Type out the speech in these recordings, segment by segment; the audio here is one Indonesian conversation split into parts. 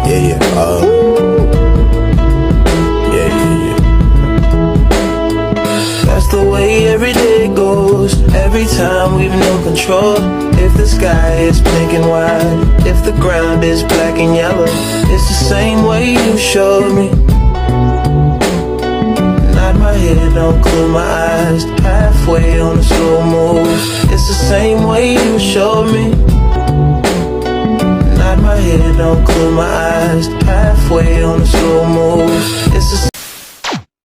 Yeah, yeah. Yeah, yeah, yeah. That's the way every day goes. Every time we've no control. If the sky is pink and white, if the ground is black and yellow, it's the same way you showed me. Nod my head, don't close my eyes. Halfway on a slow move. It's the same way you showed me. Nod my head, don't close my eyes. Halfway on a slow move. It's the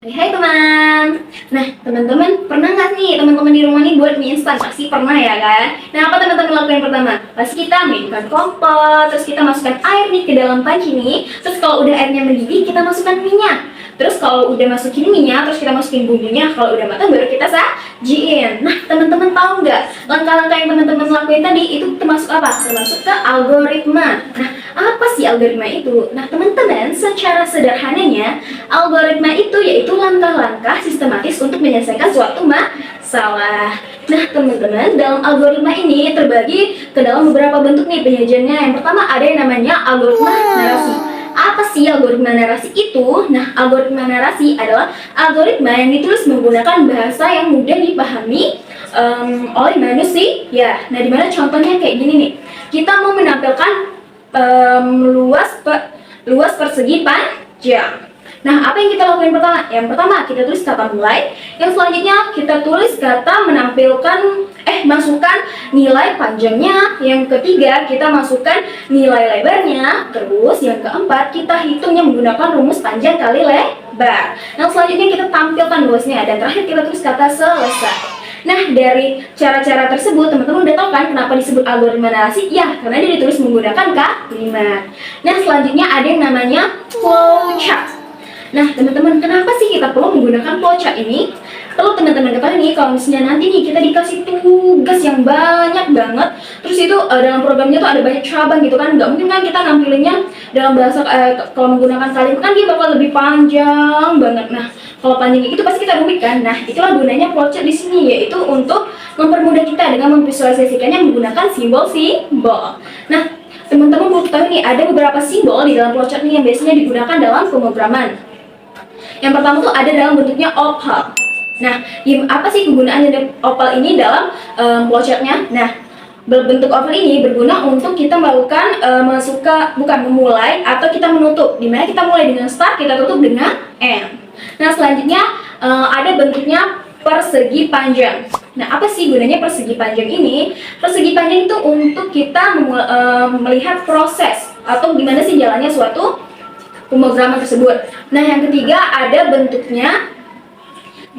Hai teman. Nah teman-teman pernah nggak nih teman-teman di rumah nih buat mie instan? Pasti pernah ya kan? Nah apa teman-teman lakukan pertama? Pasti kita mainkan kompor, terus kita masukkan air nih ke dalam panci nih. Terus kalau udah airnya mendidih kita masukkan minyak. Terus kalau udah masukin minyak, terus kita masukin bumbunya. Kalau udah matang baru kita sajiin. Nah teman-teman tahu nggak langkah-langkah yang teman-teman lakuin tadi itu termasuk apa? Termasuk ke algoritma. Nah apa sih algoritma itu? Nah teman-teman secara sederhananya algoritma itu yaitu langkah-langkah sistematis untuk menyelesaikan suatu masalah. Nah teman-teman dalam algoritma ini terbagi ke dalam beberapa bentuk nih penyajiannya. Yang pertama ada yang namanya algoritma narasi. Apa sih algoritma narasi itu? Nah, algoritma narasi adalah algoritma yang ditulis menggunakan bahasa yang mudah dipahami oleh manusia. Nah, dimana contohnya kayak gini nih. Kita mau menampilkan luas persegi panjang. Nah, apa yang kita lakukan pertama? Yang pertama, kita tulis kata mulai. Yang selanjutnya, kita tulis kata masukkan nilai panjangnya. Yang ketiga, kita masukkan nilai lebarnya. Terus, yang keempat, kita hitungnya menggunakan rumus panjang kali lebar. Yang selanjutnya, kita tampilkan luasnya. Dan terakhir, kita tulis kata selesai. Nah, dari cara-cara tersebut, teman-teman udah tahu kan kenapa disebut algoritma narasi? Ya, karena dia ditulis menggunakan kalimat. Nah, selanjutnya ada yang namanya flowchart. Nah, teman-teman, kenapa sih kita perlu menggunakan flowchart ini? Perlu teman-teman ketahui nih, kalau misalnya nanti nih kita dikasih tugas yang banyak banget, terus itu dalam programnya tuh ada banyak cabang gitu kan, nggak mungkin kan kita nampilinnya dalam bahasa kalau menggunakan kalimat kan dia bakal lebih panjang banget. Nah, kalau panjang itu pasti kita rumit kan. Nah, itulah gunanya flowchart di sini, yaitu untuk mempermudah kita dengan memvisualisasikannya menggunakan simbol-simbol. Nah, teman-teman perlu ketahui nih, ada beberapa simbol di dalam flowchart nih yang biasanya digunakan dalam pemrograman. Yang pertama tuh ada dalam bentuknya opal. Nah, apa sih kegunaan dari opal ini dalam flowchartnya? Nah, bentuk opal ini berguna untuk kita melakukan memulai atau kita menutup. Dimana kita mulai dengan start, kita tutup dengan end. Nah, selanjutnya ada bentuknya persegi panjang. Nah, apa sih gunanya persegi panjang ini? Persegi panjang itu untuk kita melihat proses atau gimana sih jalannya suatu pemrograman tersebut. Nah, yang ketiga ada bentuknya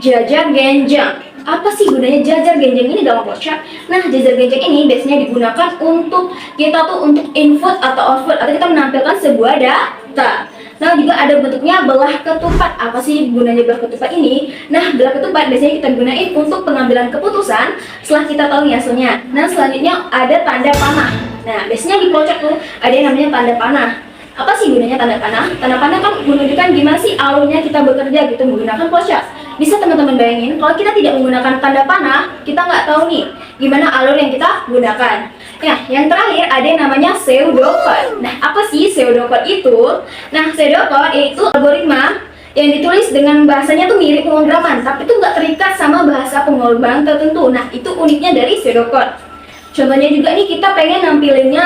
jajar genjang. Apa sih gunanya jajar genjang ini dalam flowchart? Nah, jajar genjang ini biasanya digunakan untuk kita untuk input atau output atau kita menampilkan sebuah data. Nah, juga ada bentuknya belah ketupat. Apa sih gunanya belah ketupat ini? Nah, belah ketupat biasanya kita gunain untuk pengambilan keputusan setelah kita tahu nih hasilnya. Nah, selanjutnya ada tanda panah. Nah, biasanya di flowchart tuh ada yang namanya tanda panah. Apa sih gunanya tanda panah? Tanda panah kan menunjukkan gimana sih alurnya kita bekerja gitu menggunakan flowchart. Bisa teman-teman bayangin kalau kita tidak menggunakan tanda panah, kita nggak tahu nih gimana alur yang kita gunakan. Nah, yang terakhir ada yang namanya pseudocode. Nah, apa sih pseudocode itu? Nah, pseudocode yaitu algoritma yang ditulis dengan bahasanya tuh mirip pemrograman, tapi itu nggak terikat sama bahasa pemrograman tertentu. Nah, itu uniknya dari pseudocode. Contohnya juga nih kita pengen nampilinnya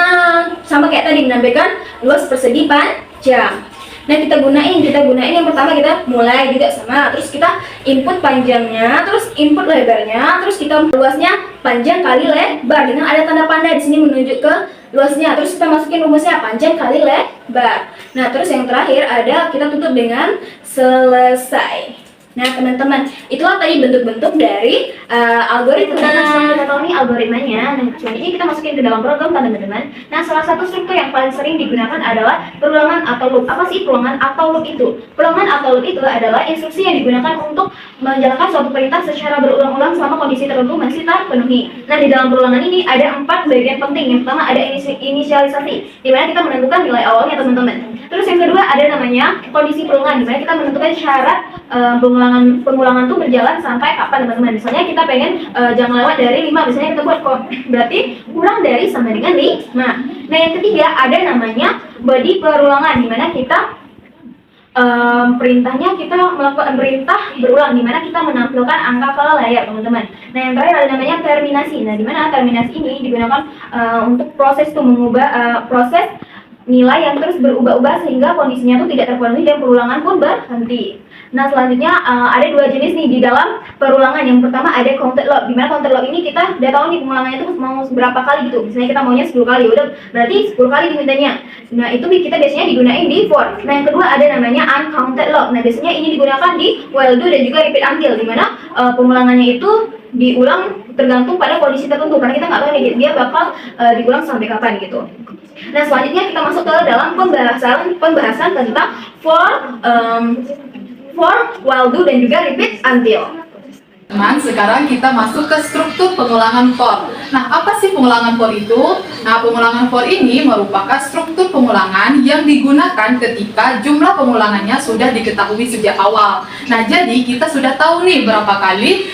sama kayak tadi, menampilkan luas persegi panjang. Nah, kita gunain yang pertama kita mulai juga sama, terus kita input panjangnya, terus input lebarnya, terus kita luasnya panjang kali lebar dengan ada tanda panah di sini menunjuk ke luasnya, terus kita masukin rumusnya panjang kali lebar. Nah, terus yang terakhir ada kita tutup dengan selesai. Nah, teman-teman, itulah tadi bentuk-bentuk dari algoritma. Setelah kita tahu nih algoritmanya, nah selanjutnya kita masukin ke dalam program, teman-teman. Nah, salah satu struktur yang paling sering digunakan adalah perulangan atau loop. Apa sih perulangan atau loop itu? Perulangan atau loop itu adalah instruksi yang digunakan untuk menjalankan suatu perintah secara berulang-ulang selama kondisi tertentu masih terpenuhi. Nah, di dalam perulangan ini ada 4 bagian penting. Yang pertama ada inisialisasi, di mana kita menentukan nilai awalnya, teman-teman. Terus yang kedua ada namanya kondisi perulangan, di mana kita menentukan syarat pengulangan pengulangan tuh berjalan sampai kapan teman-teman. Misalnya kita pengen jangan lewat dari 5, misalnya kita buat berarti kurang dari sama dengan 5. Nah yang ketiga ada namanya body perulangan, dimana kita perintahnya kita melakukan perintah berulang, dimana kita menampilkan angka ke layar teman-teman. Nah yang terakhir ada namanya terminasi. Nah dimana terminasi ini digunakan untuk proses tuh mengubah proses nilai yang terus berubah-ubah sehingga kondisinya tuh tidak terpenuhi dan perulangan pun berhenti. Nah selanjutnya ada 2 jenis nih di dalam perulangan. Yang pertama ada counted log, dimana counted log ini kita udah tahu nih pengulangannya itu mau berapa kali gitu. Misalnya kita maunya 10 kali, udah berarti 10 kali dimintanya. Nah itu kita biasanya digunain di for. Nah yang kedua ada namanya uncounted log. Nah biasanya ini digunakan di while do dan juga repeat until, dimana pengulangannya itu diulang tergantung pada kondisi tertentu, karena kita nggak tahu nih dia bakal diulang sampai kapan gitu. Nah selanjutnya kita masuk ke dalam pembahasan tentang for, while do dan juga repeat until. Teman, sekarang kita masuk ke struktur pengulangan for. Nah, apa sih pengulangan for itu? Nah, pengulangan for ini merupakan struktur pengulangan yang digunakan ketika jumlah pengulangannya sudah diketahui sejak awal. Nah, jadi kita sudah tahu nih berapa kali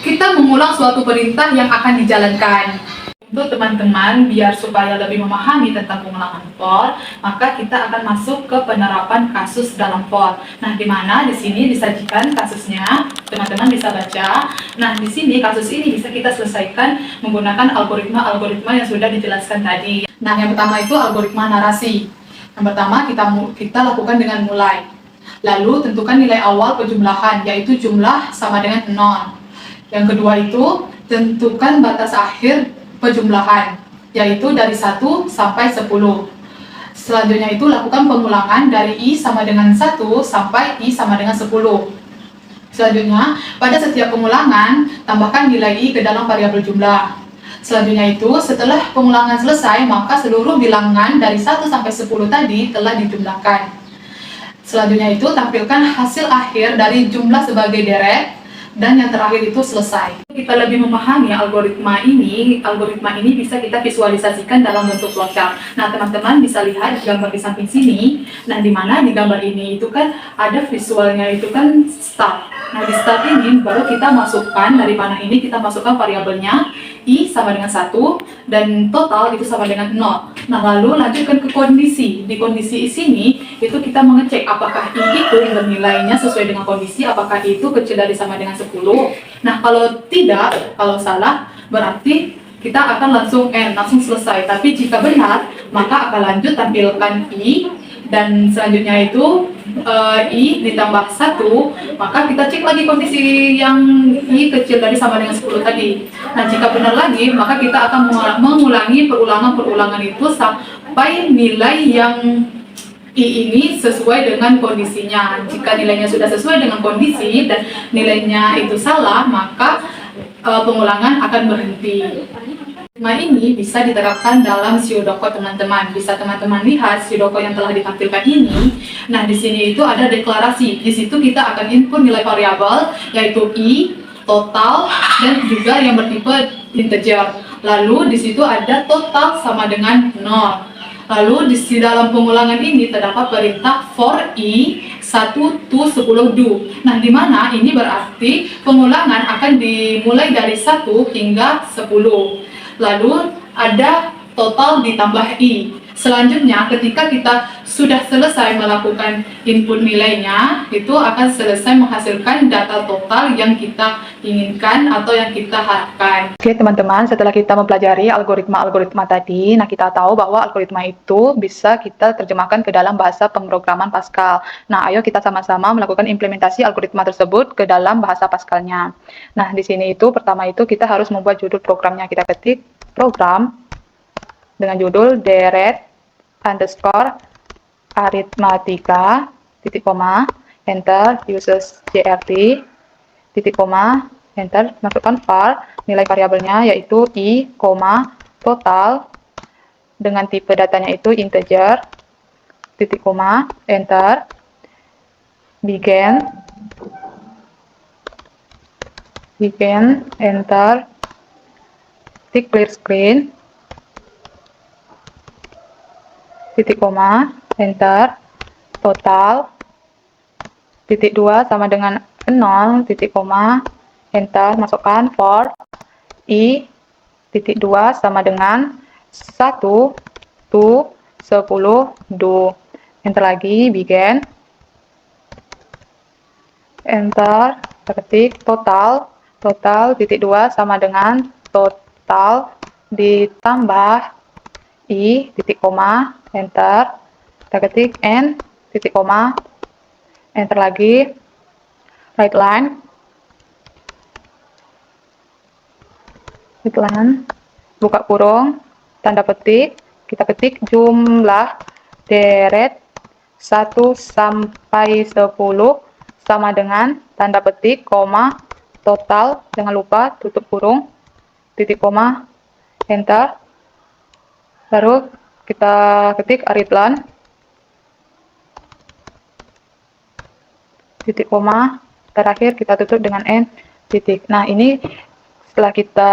kita mengulang suatu perintah yang akan dijalankan. Untuk teman-teman, biar supaya lebih memahami tentang pengulangan for, maka kita akan masuk ke penerapan kasus dalam for. Nah, di mana di sini disajikan kasusnya, teman-teman bisa baca. Nah, di sini kasus ini bisa kita selesaikan menggunakan algoritma yang sudah dijelaskan tadi. Nah, yang pertama itu algoritma narasi. Yang pertama kita lakukan dengan mulai. Lalu tentukan nilai awal penjumlahan, yaitu jumlah sama dengan 0. Yang kedua itu tentukan batas akhir penjumlahan, yaitu dari 1 sampai 10. Selanjutnya itu lakukan pengulangan dari I sama dengan 1 sampai I sama dengan 10. Selanjutnya, pada setiap pengulangan, tambahkan nilai I ke dalam variabel jumlah. Selanjutnya itu, setelah pengulangan selesai, maka seluruh bilangan dari 1 sampai 10 tadi telah dijumlahkan. Selanjutnya itu, tampilkan hasil akhir dari jumlah sebagai deret. Dan yang terakhir itu selesai. Kita lebih memahami algoritma ini bisa kita visualisasikan dalam bentuk flowchart. Nah, teman-teman bisa lihat gambar di samping sini. Nah, di mana di gambar ini itu kan ada visualnya itu kan start. Nah, di start ini baru kita masukkan dari panah ini kita masukkan variabelnya I sama dengan 1 dan total itu sama dengan 0. Nah, lalu lanjutkan ke kondisi. Di kondisi sini itu kita mengecek apakah I itu nilainya sesuai dengan kondisi, apakah itu kecil dari sama dengan 10. Nah, kalau tidak, kalau salah, berarti kita akan langsung selesai. Tapi jika benar, maka akan lanjut tampilkan I, dan selanjutnya itu I ditambah 1, maka kita cek lagi kondisi yang I kecil dari sama dengan 10 tadi. Nah, jika benar lagi, maka kita akan mengulangi perulangan itu sampai nilai yang I ini sesuai dengan kondisinya. Jika nilainya sudah sesuai dengan kondisi dan nilainya itu salah, maka pengulangan akan berhenti. Nah, ini bisa diterapkan dalam Siodoko teman-teman. Bisa teman-teman lihat Siodoko yang telah ditampilkan ini. Nah, di sini itu ada deklarasi. Di situ kita akan input nilai variabel yaitu I, total, dan juga yang bertipe integer. Lalu di situ ada total sama dengan 0. Lalu di dalam pengulangan ini terdapat perintah for I 1 to 10 do. Nah, di mana ini berarti pengulangan akan dimulai dari 1 hingga 10. Lalu ada total ditambah I. Selanjutnya ketika kita sudah selesai melakukan input nilainya, itu akan selesai menghasilkan data total yang kita inginkan atau yang kita harapkan. Oke teman-teman, setelah kita mempelajari algoritma tadi, nah kita tahu bahwa algoritma itu bisa kita terjemahkan ke dalam bahasa pemrograman Pascal. Nah, ayo kita sama-sama melakukan implementasi algoritma tersebut ke dalam bahasa Pascalnya. Nah, di sini itu pertama itu kita harus membuat judul programnya. Kita ketik program dengan judul deret underscore aritmatika titik koma enter uses jrt titik koma enter, masukkan var nilai variabelnya yaitu I, total dengan tipe datanya itu integer titik koma enter, begin enter, titik clear screen titik koma enter, total titik 2 sama dengan 6 0, titik koma, enter, masukkan for I, titik 2 sama dengan 1, tu, 10, do. Enter lagi, begin. Enter, kita ketik total, titik 2 sama dengan total ditambah I, titik koma, enter, kita ketik N, titik koma, enter lagi, right line, buka kurung, tanda petik, kita ketik jumlah deret 1 sampai 10 sama dengan tanda petik, koma, total, jangan lupa tutup kurung, titik koma, enter, baru kita ketik Aritlan, titik koma, terakhir kita tutup dengan N, titik. Nah, ini setelah kita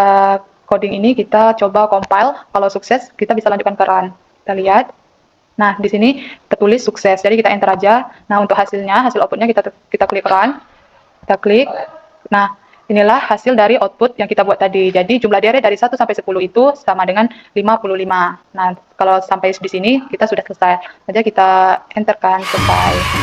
coding ini, kita coba compile, kalau sukses, kita bisa lanjutkan ke run. Kita lihat. Nah, di sini tertulis sukses, jadi kita enter aja. Nah, untuk hasilnya, hasil outputnya kita klik run, kita klik. Nah, inilah hasil dari output yang kita buat tadi. Jadi, jumlah deret dari 1 sampai 10 itu sama dengan 55. Nah, kalau sampai di sini, kita sudah selesai. Saja kita enterkan selesai.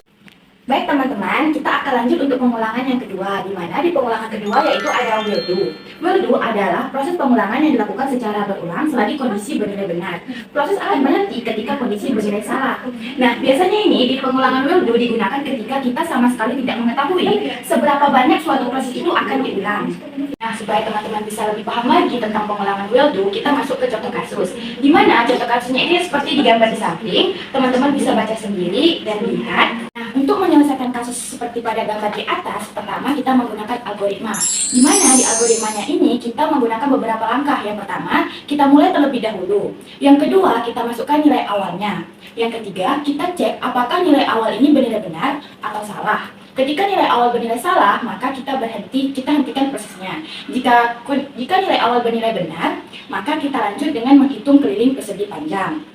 Baik teman-teman, kita akan lanjut untuk pengulangan yang kedua, di mana di pengulangan kedua yaitu ada will do. Will do adalah proses pengulangan yang dilakukan secara berulang selagi kondisi bernilai benar. Proses akan berhenti ketika kondisi bernilai salah. Nah, biasanya ini di pengulangan will do digunakan ketika kita sama sekali tidak mengetahui seberapa banyak suatu proses itu akan diulang. Nah, supaya teman-teman bisa lebih paham lagi tentang pengulangan will do, kita masuk ke contoh kasus. Di mana contoh kasusnya ini seperti digambar di samping, teman-teman bisa baca sendiri dan lihat. Nah, untuk menyelesaikan kasus seperti pada gambar di atas, pertama kita menggunakan algoritma. Di mana di algoritmanya ini kita menggunakan beberapa langkah. Yang pertama, kita mulai terlebih dahulu. Yang kedua, kita masukkan nilai awalnya. Yang ketiga, kita cek apakah nilai awal ini bernilai benar atau salah. Ketika nilai awal bernilai salah, maka kita hentikan prosesnya. Jika nilai awal bernilai benar, maka kita lanjut dengan menghitung keliling persegi panjang.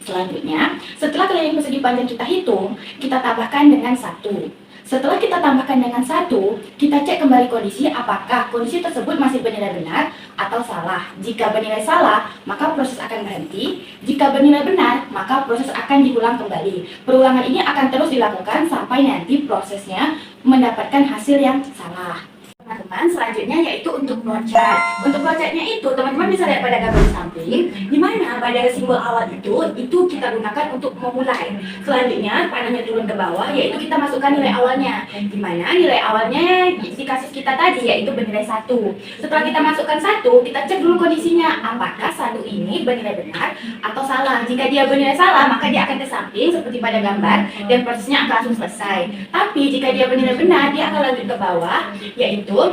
Selanjutnya, setelah keliling persegi panjang kita hitung, kita tambahkan dengan 1. Setelah kita tambahkan dengan 1, kita cek kembali kondisi apakah kondisi tersebut masih bernilai benar atau salah. Jika bernilai salah, maka proses akan berhenti. Jika bernilai benar, maka proses akan diulang kembali. Perulangan ini akan terus dilakukan sampai nanti prosesnya mendapatkan hasil yang salah. Teman-teman, selanjutnya yaitu untuk flowchart. Untuk flowchartnya itu, teman-teman bisa lihat pada gambar di samping, di mana pada simbol awal itu kita gunakan untuk memulai. Selanjutnya, panahnya turun ke bawah, yaitu kita masukkan nilai awalnya. Di mana nilai awalnya di kasus kita tadi, yaitu bernilai 1. Setelah kita masukkan 1, kita cek dulu kondisinya, apakah 1 ini bernilai benar atau salah. Jika dia bernilai salah, maka dia akan ke samping seperti pada gambar, dan prosesnya akan langsung selesai. Tapi jika dia bernilai benar, dia akan lanjut ke bawah, yaitu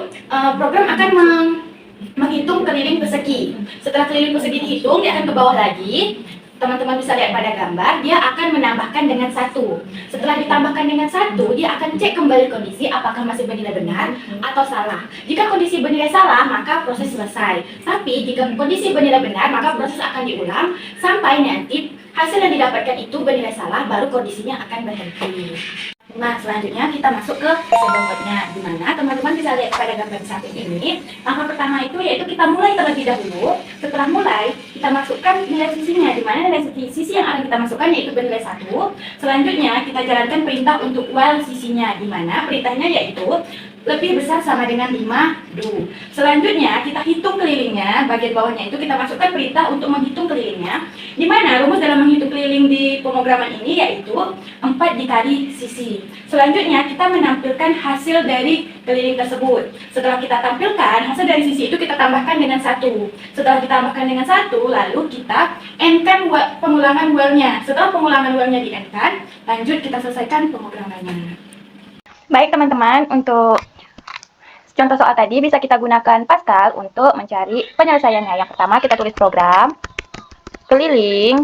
program akan menghitung keliling persegi. Setelah keliling persegi dihitung, dia akan ke bawah lagi. Teman-teman bisa lihat pada gambar, dia akan menambahkan dengan 1. Setelah ditambahkan dengan 1, dia akan cek kembali kondisi apakah masih bernilai benar atau salah. Jika kondisi bernilai salah, maka proses selesai. Tapi jika kondisi bernilai benar, maka proses akan diulang sampai nanti hasil yang didapatkan itu bernilai salah, baru kondisinya akan berhenti. Nah, selanjutnya kita masuk ke sebenarnya, di mana teman-teman bisa lihat pada gambar samping ini. Langkah pertama itu yaitu kita mulai terlebih dahulu. Setelah mulai, kita masukkan nilai sisinya, di mana nilai sisi yang akan kita masukkan yaitu bernilai 1. Selanjutnya, kita jalankan perintah untuk while sisinya, di mana perintahnya yaitu lebih besar sama dengan 5 do. Selanjutnya, kita hitung kelilingnya, bagian bawahnya itu kita masukkan perintah untuk menghitung kelilingnya, di mana rumus dalam menghitung keliling di pemrograman ini yaitu 4 dikali sisi. Selanjutnya, kita menampilkan hasil dari keliling tersebut. Setelah kita tampilkan hasil dari sisi itu, kita tambahkan dengan 1. Setelah ditambahkan dengan 1, lalu kita endkan pengulangan while-nya. Setelah pengulangan while-nya di-endkan, lanjut kita selesaikan pemrogramannya. Baik teman-teman, untuk contoh soal tadi bisa kita gunakan Pascal untuk mencari penyelesaiannya. Yang pertama kita tulis program keliling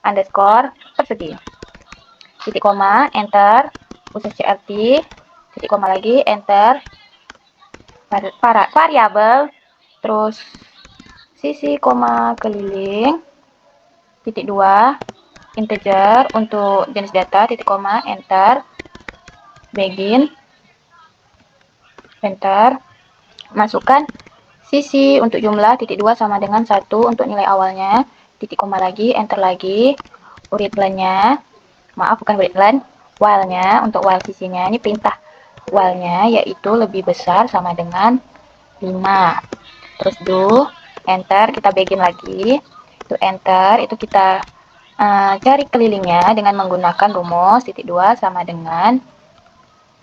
underscore persegi, titik koma, enter, khusus CRT, titik koma lagi, enter, variabel, terus sisi koma keliling, titik 2, integer untuk jenis data, titik koma, enter, begin, enter, masukkan sisi untuk jumlah titik 2 sama dengan 1 untuk nilai awalnya, titik koma lagi, enter lagi, uritlannya, maaf bukan uritlan, while-nya, untuk while sisinya, ini perintah while-nya yaitu lebih besar sama dengan 5. Terus do, enter, kita begin lagi, itu enter, itu kita cari kelilingnya dengan menggunakan rumus titik 2 sama dengan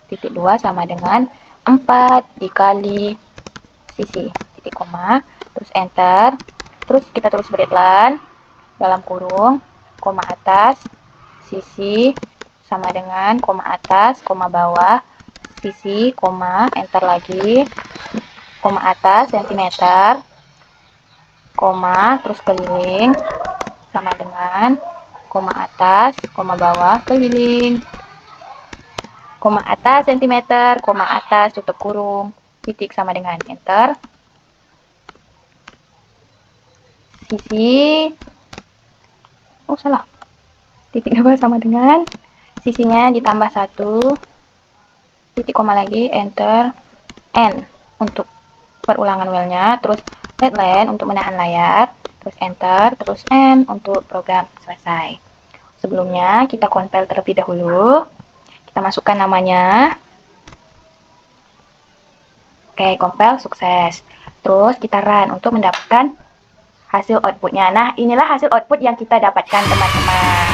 4 dikali sisi, titik koma, terus enter, terus kita tulis breadline, dalam kurung, koma atas, sisi, sama dengan koma atas, koma bawah, sisi, koma, enter lagi, koma atas, sentimeter, koma, terus keliling, sama dengan koma atas, koma bawah, keliling, koma atas, sentimeter, koma atas, tutup kurung, titik sama dengan enter, sisi, oh salah, titik bawah sama dengan sisinya ditambah 1, titik koma lagi, enter, n untuk perulangan while-nya, terus deadline untuk menahan layar, terus enter, terus n untuk program selesai. Sebelumnya kita compile terlebih dahulu, kita masukkan namanya. Oke, compile sukses. Terus kita run untuk mendapatkan hasil outputnya. Nah, inilah hasil output yang kita dapatkan, teman-teman.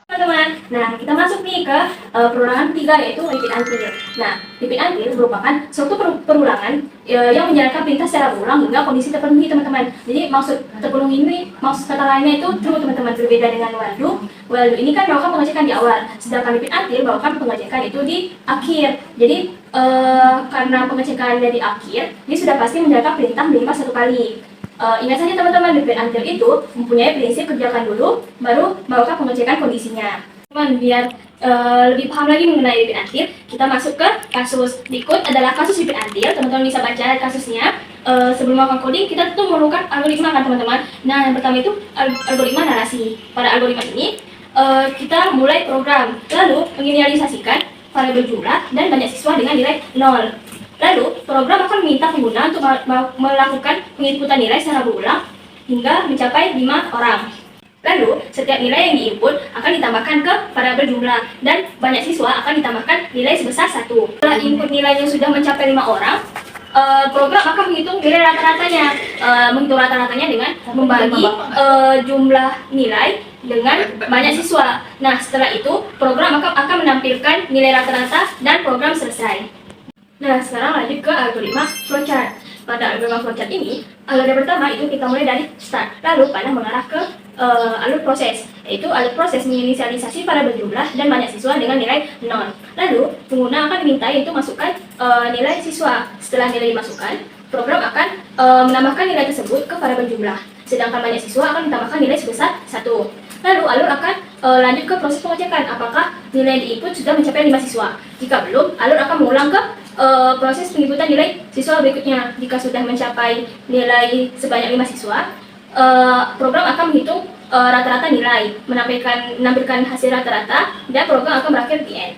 Teman-teman, nah kita masuk nih ke perulangan ketiga, yaitu repeat until. Nah, repeat until merupakan suatu perulangan yang menjalankan perintah secara berulang hingga kondisi terpenuhi, teman-teman. Jadi maksud terpenuhi ini, maksud kata lainnya itu true, teman-teman. Berbeda dengan while do. While do ini kan melakukan pengecekan di awal, sedangkan repeat until melakukan pengecekan itu di akhir. Jadi karena pengecekannya di akhir, ini sudah pasti menjalankan perintah minimal 1 kali. Ingat saja teman-teman, repeat until itu mempunyai prinsip kerjakan dulu, baru melakukan pengecekan kondisinya. Teman, biar lebih paham lagi mengenai repeat until, kita masuk ke kasus. Berikut adalah kasus repeat until, teman-teman bisa baca kasusnya. Sebelum melakukan coding, kita tentu memerlukan algoritma kan teman-teman. Nah, yang pertama itu algoritma narasi. Pada algoritma ini, kita mulai program, lalu menginisialisasikan variabel jumlah dan banyak siswa dengan nilai 0. Lalu, program akan meminta pengguna untuk melakukan penginputan nilai secara berulang hingga mencapai 5 orang. Lalu, setiap nilai yang diinput akan ditambahkan ke variabel jumlah dan banyak siswa akan ditambahkan nilai sebesar 1. Setelah input nilainya sudah mencapai 5 orang, program akan menghitung nilai rata-ratanya. Menghitung rata-ratanya dengan membagi jumlah nilai dengan banyak siswa. Nah, setelah itu, program akan menampilkan nilai rata-rata dan program selesai. Nah, sekarang lanjut ke algoritma flowchart. Pada algoritma flowchart ini, alur pertama itu kita mulai dari start, lalu panah mengarah ke alur proses, yaitu alur proses menginisialisasi variabel jumlah dan banyak siswa dengan nilai 0. Lalu, pengguna akan dimintai untuk masukkan nilai siswa. Setelah nilai dimasukkan, program akan menambahkan nilai tersebut ke variabel jumlah, sedangkan banyak siswa akan ditambahkan nilai sebesar 1. Lalu, alur akan lanjut ke proses pengecekan apakah nilai yang diinput sudah mencapai 5 siswa. Jika belum, alur akan mengulang ke proses penginputan nilai siswa berikutnya. Jika sudah mencapai nilai sebanyak 5 siswa, program akan menghitung rata-rata nilai, menampilkan hasil rata-rata, dan program akan berakhir di end.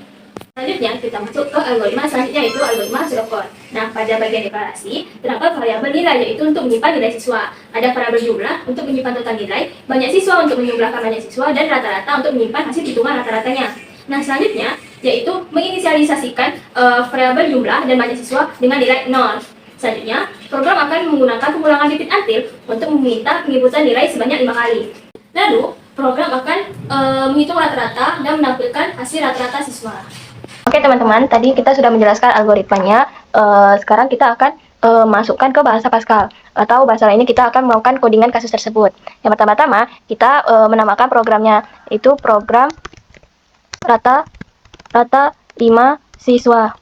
Selanjutnya, kita masuk ke algoritma selanjutnya, yaitu algoritma pseudocode. Nah, pada bagian deklarasi, terdapat variabel nilai, yaitu untuk menyimpan nilai siswa. Ada variabel jumlah untuk menyimpan total nilai, banyak siswa untuk menjumlahkan banyak siswa, dan rata-rata untuk menyimpan hasil hitungan rata-ratanya. Nah, selanjutnya, yaitu menginisialisasikan variabel jumlah dan banyak siswa dengan nilai 0. Selanjutnya, program akan menggunakan pengulangan repeat until untuk meminta penginputan nilai sebanyak 5 kali. Lalu, program akan menghitung rata-rata dan menampilkan hasil rata-rata siswa. Oke teman-teman, tadi kita sudah menjelaskan algoritmanya. Sekarang kita akan masukkan ke bahasa Pascal, atau bahasa lainnya kita akan melakukan codingan kasus tersebut. Yang pertama-tama kita menamakan programnya, itu program rata 5 siswa.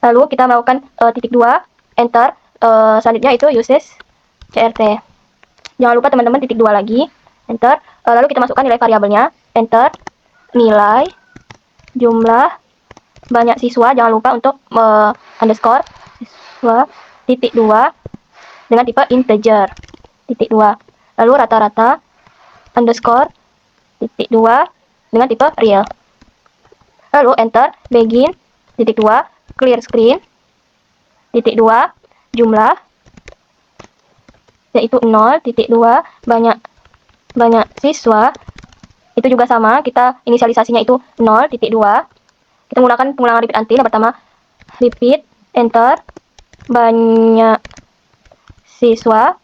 Lalu kita melakukan titik 2, enter. Selanjutnya itu uses CRT. Jangan lupa teman-teman titik 2 lagi, enter. Lalu kita masukkan nilai variabelnya, enter. Nilai jumlah banyak siswa, jangan lupa untuk underscore siswa titik 2 dengan tipe integer titik 2. Lalu rata-rata underscore titik 2 dengan tipe real. Lalu enter, begin titik 2, clear screen, jumlah, yaitu 0.2 banyak siswa, itu juga sama, kita inisialisasinya itu 0.2. Kita menggunakan pengulangan repeat until. Yang pertama, repeat, enter, banyak siswa,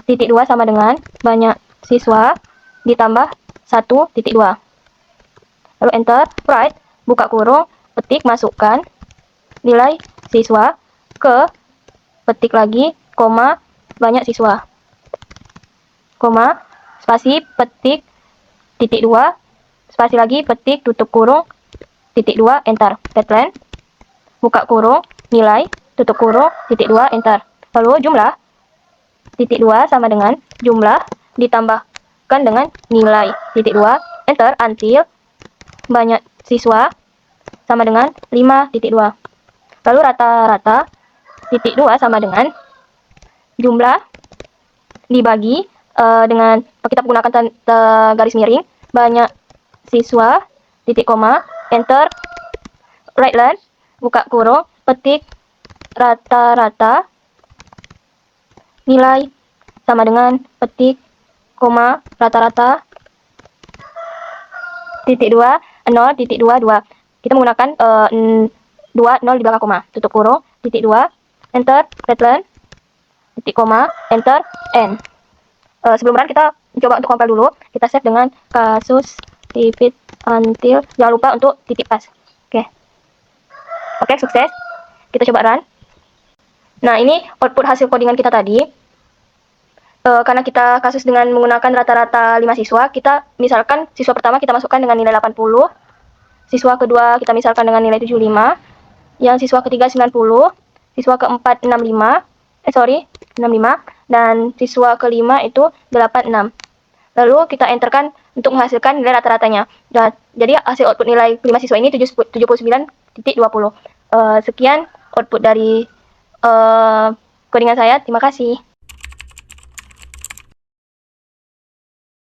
titik 2 sama dengan banyak siswa ditambah 1.2. Lalu enter, write, buka kurung, petik, masukkan nilai siswa ke, petik lagi, koma, banyak siswa, koma, spasi, petik, titik 2, spasi lagi, petik, tutup kurung, titik 2, enter. Headline, buka kurung, nilai, tutup kurung, titik 2, enter. Lalu jumlah, titik 2 sama dengan jumlah ditambahkan dengan nilai, titik 2, enter, until, banyak siswa sama dengan 5.2. Lalu rata-rata, titik 2 sama dengan jumlah dibagi dengan kita menggunakan garis miring, banyak siswa, titik koma, enter, right line, buka kurung, petik, rata-rata, nilai sama dengan petik, koma, rata-rata, titik 2, 0.22. Kita menggunakan 2, 0 di belakang koma, tutup kurung, titik 2, enter, return, titik koma, enter, end. Sebelum run kita coba untuk compile dulu. Kita save dengan kasus repeat until. Jangan lupa untuk titik pas. Oke, sukses. Kita coba run. Nah, ini output hasil codingan kita tadi. Karena kita kasus dengan menggunakan rata-rata 5 siswa, kita misalkan siswa pertama kita masukkan dengan nilai 80, siswa kedua kita misalkan dengan nilai 75, yang siswa ketiga 90, siswa keempat 65, dan siswa kelima itu 86. Lalu kita enterkan untuk menghasilkan nilai rata-ratanya. Nah, jadi hasil output nilai 5 siswa ini 79.20. Sekian output dari codingan saya. Terima kasih.